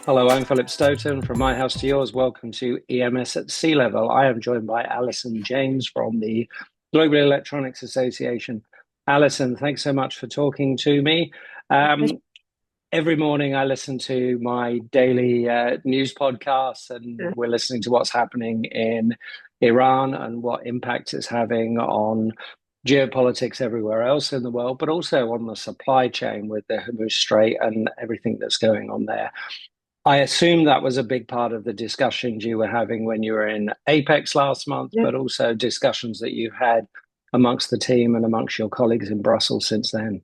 Hello, I'm Philip Stoughton from My House to Yours. Welcome to EMS at Sea Level. I am joined by Alison James from the Global Electronics Association. Alison, thanks so much for talking to me. Um, every morning I listen to my daily news podcasts, and we're listening to what's happening in Iran and what impact it's having on geopolitics everywhere else in the world, but also on the supply chain with the Hormuz Strait and everything that's going on there. I assume that was a big part of the discussions you were having when you were in Apex last month, Yeah. but also discussions that you've had amongst the team and amongst your colleagues in Brussels since then.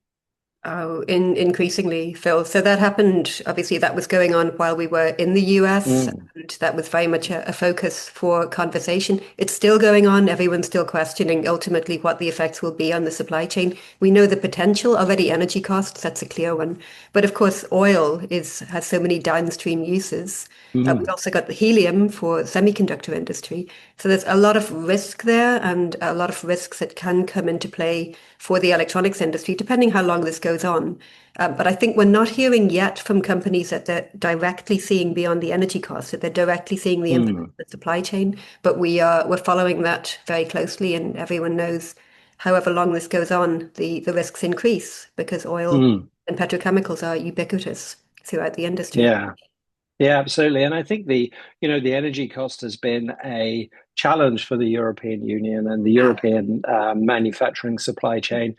Oh, increasingly, Phil. So that happened, obviously, that was going on while we were in the US, Mm, and that was very much a focus for conversation. It's still going on. Everyone's still questioning ultimately what the effects will be on the supply chain. We know the potential, already energy costs, that's a clear one. But of course, oil has so many downstream uses. We've mm, also got the helium for semiconductor industry. So there's a lot of risk there and a lot of risks that can come into play for the electronics industry, depending how long this goes on. But I think we're not hearing yet from companies that they're directly seeing beyond the energy costs, that they're directly seeing the impact mm, of the supply chain. But we're following that very closely, and everyone knows, however long this goes on, the risks increase because oil mm. and petrochemicals are ubiquitous throughout the industry. Yeah, yeah, absolutely. And I think the energy cost has been a challenge for the European Union and the European manufacturing supply chain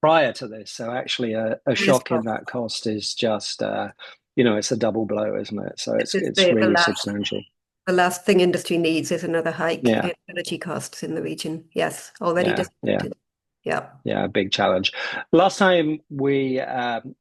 prior to this. So actually, a Yes, shock in that cost is just, it's a double blow, isn't it? So this is it's the really last substantial. the last thing industry needs is another hike Yeah, in energy costs in the region. Yes, already yeah, yeah. disappointed. Yeah. Yeah, big challenge. Last time we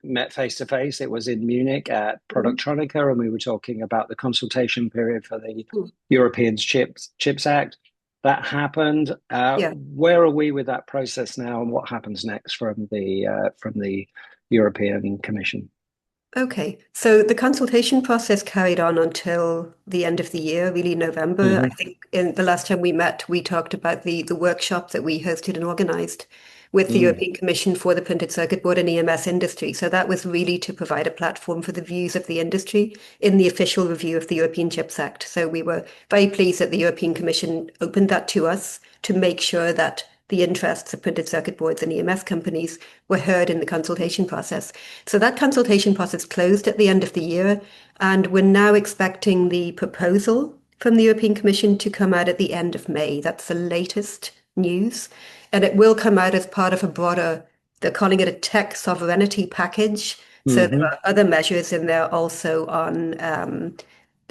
met face to face, it was in Munich at Mhm. Productronica, and we were talking about the consultation period for the Mm. European Chips Act. That happened. Yeah. Where are we with that process now, and what happens next from the European Commission? Okay. So the consultation process carried on until the end of the year, really November. I Hmm. think in the last time we met, we talked about the workshop that we hosted and organized with the Mm. European Commission for the printed circuit board and EMS industry. So that was really to provide a platform for the views of the industry in the official review of the European Chips Act. So we were very pleased that the European Commission opened that to us to make sure that the interests of printed circuit boards and EMS companies were heard in the consultation process. So that consultation process closed at the end of the year, and we're now expecting the proposal from the European Commission to come out at the end of May. That's the latest news. And it will come out as part of a broader, they're calling it a tech sovereignty package. So there Hmm. are other measures in there also on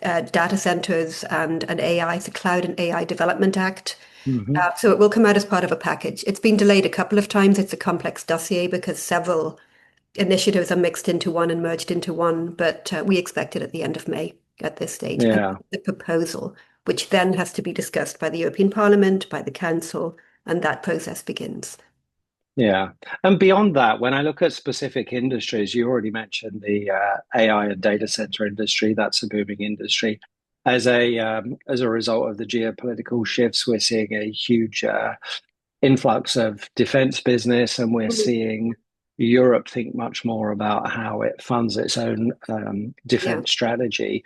data centers and AI, the Cloud and AI Development Act. Hmm. So it will come out as part of a package. It's been delayed a couple of times. It's a complex dossier because several initiatives are mixed into one and merged into one, but we expect it at the end of May at this stage. And Yeah. the proposal, which then has to be discussed by the European Parliament, by the Council, and that process begins. Yeah. And beyond that, when I look at specific industries, you already mentioned the AI and data center industry. That's a booming industry. As a result of the geopolitical shifts, we're seeing a huge influx of defense business, and we're Mhm. seeing Europe think much more about how it funds its own Yeah. defense strategy.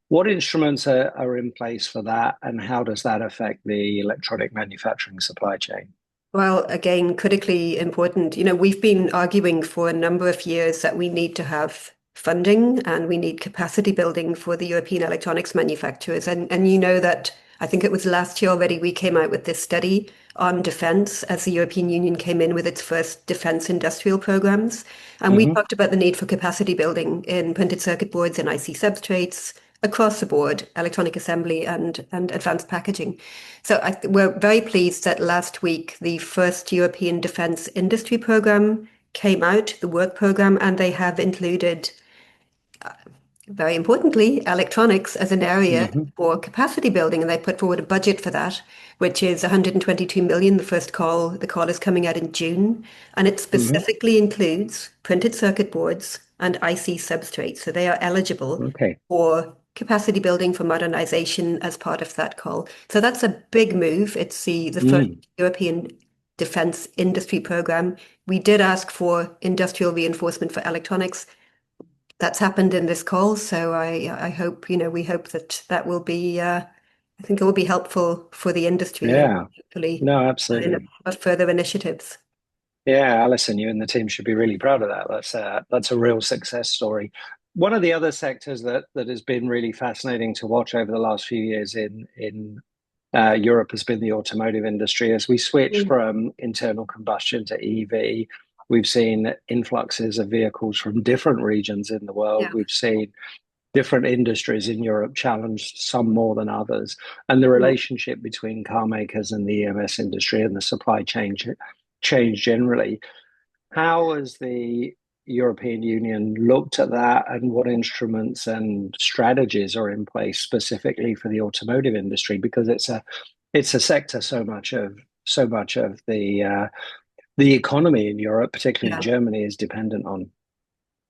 What instruments are in place for that, and how does that affect the electronic manufacturing supply chain? Well, again, critically important. We've been arguing for a number of years that we need to have funding and we need capacity building for the European electronics manufacturers. And you know that I think it was last year already we came out with this study on defense as the European Union came in with its first defense industrial programs. And we Hmm. talked about the need for capacity building in printed circuit boards and IC substrates across the board, electronic assembly and advanced packaging. So we're very pleased that last week the first European Defence Industry Programme came out, the work programme, and they have included, very importantly, electronics as an area Hmm. for capacity building. And they put forward a budget for that, which is 122 million. The call is coming out in June, and it Hmm. specifically includes printed circuit boards and IC substrates. So they are eligible Okay. for capacity building for modernization as part of that call. So that's a big move. It's the first Mm. European defense industry program. We did ask for industrial reinforcement for electronics. that's happened in this call. So I hope, we hope that that will be, I think it will be helpful for the industry and Yeah, hopefully no, in absolutely. further initiatives. Yeah, Alison, you and the team should be really proud of that. That's a real success story. One of the other sectors that has been really fascinating to watch over the last few years in Europe has been the automotive industry. As we switch Mm. from internal combustion to EV, we've seen influxes of vehicles from different regions in the world. Yeah, We've seen different industries in Europe challenged, some more than others, and the yeah, relationship between car makers and the EMS industry and the supply chain change generally. How has the European Union looked at that, and what instruments and strategies are in place specifically for the automotive industry? Because it's a sector so much of the economy in Europe, particularly in yeah. Germany, is dependent on.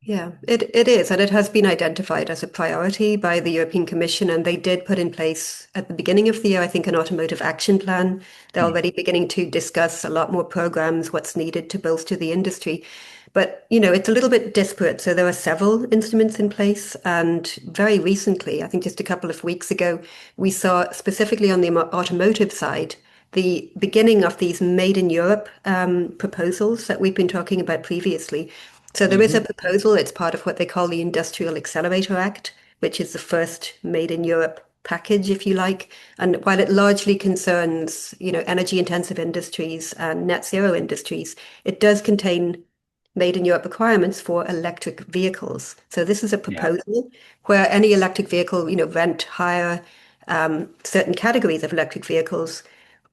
Yeah, it is, and it has been identified as a priority by the European Commission, and they did put in place at the beginning of the year, I think, an automotive action plan. They're Mm. already beginning to discuss a lot more programs, what's needed to bolster the industry. But, it's a little bit disparate. So there are several instruments in place, and very recently, I think just a couple of weeks ago, we saw specifically on the automotive side, the beginning of these Made in Europe proposals that we've been talking about previously. So there is a Hmm. proposal. It's part of what they call the Industrial Accelerator Act, which is the first Made in Europe package, if you like. And while it largely concerns, energy intensive industries and net zero industries, it does contain Made in Europe requirements for electric vehicles. So this is a Yeah. proposal where any electric vehicle, rent, hire, certain categories of electric vehicles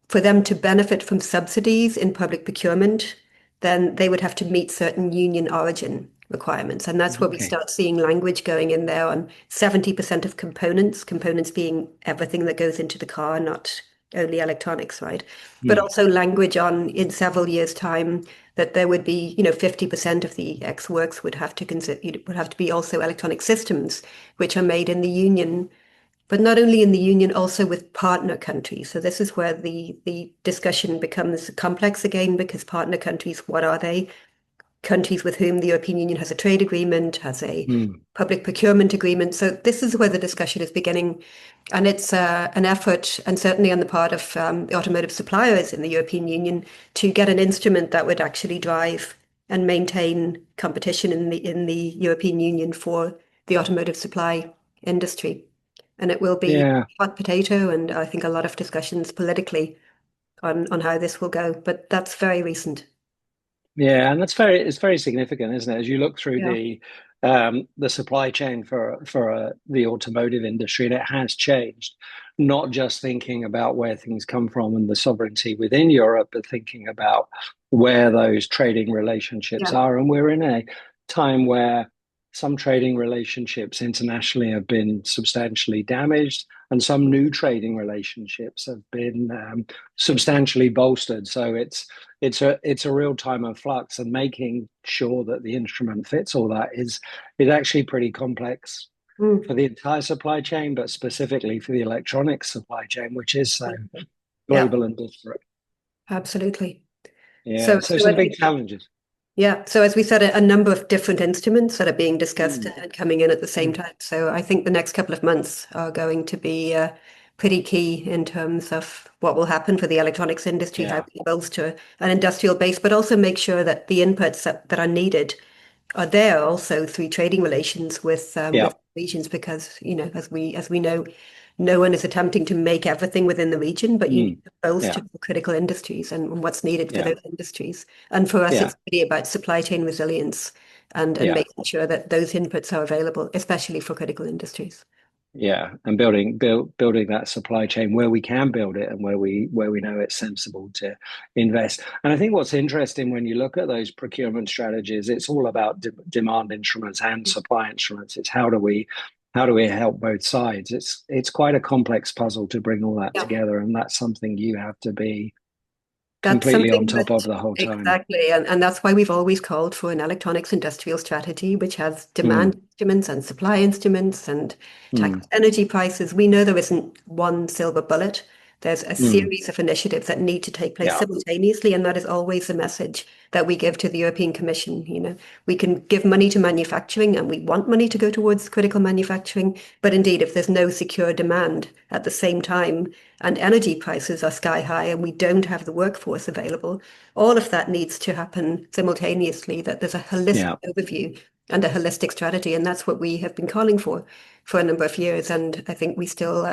for them to benefit from subsidies in public procurement, then they would have to meet certain union origin requirements. And that's where we Okay. start seeing language going in there on 70% of components being everything that goes into the car, not only electronics, right? But Mm. also language on in several years' time that there would be, 50% of the X works would have to would have to be also electronic systems, which are made in the union, but not only in the union, also with partner countries. So this is where the discussion becomes complex again, because partner countries, what are they? Countries with whom the European Union has a trade agreement, has a Mm. public procurement agreement. So this is where the discussion is beginning. And it's an effort, and certainly on the part of the automotive suppliers in the European Union, to get an instrument that would actually drive and maintain competition in the European Union for the automotive supply industry. And it will be Yeah. hot potato, and I think a lot of discussions politically on how this will go. But that's very recent. Yeah, and it's very significant, isn't it? As you look through Yeah. the supply chain for the automotive industry, and it has changed. Not just thinking about where things come from and the sovereignty within Europe, but thinking about where those trading relationships Yeah. are. And we're in a time where some trading relationships internationally have been substantially damaged, and some new trading relationships have been substantially bolstered. So it's a real time of flux, and making sure that the instrument fits all that is actually pretty complex for Mm. the entire supply chain, but specifically for the electronics supply chain, which is so Yeah, global and disparate. absolutely. Yeah, So, so so some as big we, challenges. yeah, so as we said, a number of different instruments that are being discussed Mm, and coming in at the same mm. time. So I think the next couple of months are going to be pretty key in terms of what will happen for the electronics industry, how Yeah, we bolster an industrial base, but also make sure that the inputs that are needed are there also through trading relations yeah, with regions, because as we know, no one is attempting to make everything within the region, but you need mm, to bolster yeah, the critical industries and what's needed for yeah, those industries. And for us, yeah, it's really about supply chain resilience and yeah. making sure that those inputs are available, especially for critical industries. Yeah, and building that supply chain where we can build it and where we know it's sensible to invest. And I think what's interesting when you look at those procurement strategies, it's all about demand instruments and supply instruments. It's how do we help both sides? It's quite a complex puzzle to bring all that Yeah. together, and that's something you have to be That's completely on something top that of the whole time. exactly, and that's why we've always called for an electronics industrial strategy, which has demand Mm, instruments and supply instruments and tax mm, energy prices. We know there isn't one silver bullet. There's a Mm. series of initiatives that need to take place Yeah. simultaneously, and that is always the message that we give to the European Commission. We can give money to manufacturing, and we want money to go towards critical manufacturing. But indeed, if there's no secure demand at the same time, and energy prices are sky high, and we don't have the workforce available, all of that needs to happen simultaneously. That there's a holistic Yeah. overview and a holistic strategy, and that's what we have been calling for a number of years. And I think we still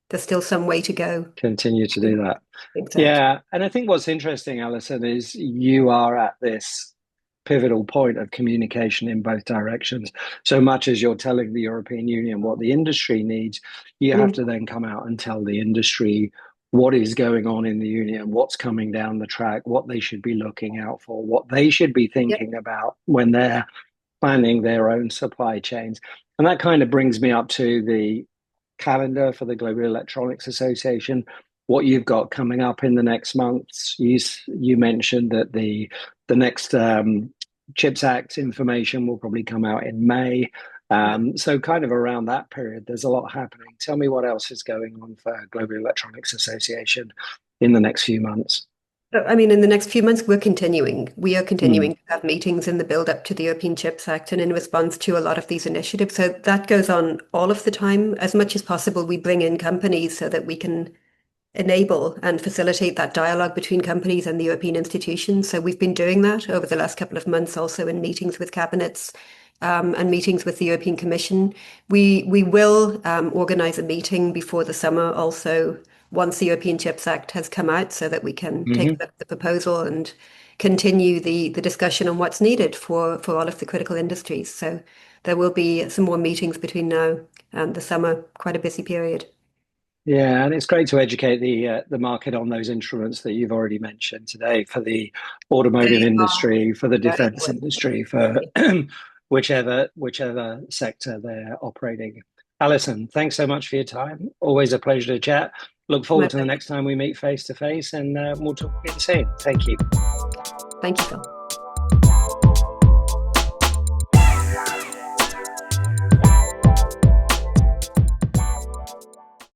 there's still some way to go. Continue to do that. Exactly. Yeah. And I think what's interesting, Alison, is you are at this pivotal point of communication in both directions. So much as you're telling the European Union what the industry needs, you have Mm. to then come out and tell the industry what is going on in the union, what's coming down the track, what they should be looking out for, what they should be Yep. thinking about when they're planning their own supply chains. And that kind of brings me up to the calendar for the Global Electronics Association, what you've got coming up in the next months. You mentioned that the next Chips Act information will probably come out in May. So kind of around that period, there's a lot happening. Tell me what else is going on for Global Electronics Association in the next few months. I mean, in the next few months, we're continuing. We are Mm, continuing to have meetings in the build up to the European Chips Act and in response to a lot of these initiatives. So that goes on all of the time. As much as possible, we bring in companies so that we can enable and facilitate that dialogue between companies and the European institutions. So we've been doing that over the last couple of months, also in meetings with cabinets and meetings with the European Commission. We will organise a meeting before the summer, also once the European Chips Act has come out, so that we can take a hmm look at the proposal and continue the discussion on what's needed for all of the critical industries. So there will be some more meetings between now and the summer, quite a busy period. Yeah, and it's great to educate the market on those instruments that you've already mentioned today for the automotive They are industry, for the very defense important. industry, for whichever sector they're operating. Alison, thanks so much for your time. Always a pleasure to chat. Look My forward to the pleasure. next time we meet face to face, and we'll talk again soon. Thank you. Thank you, Phil.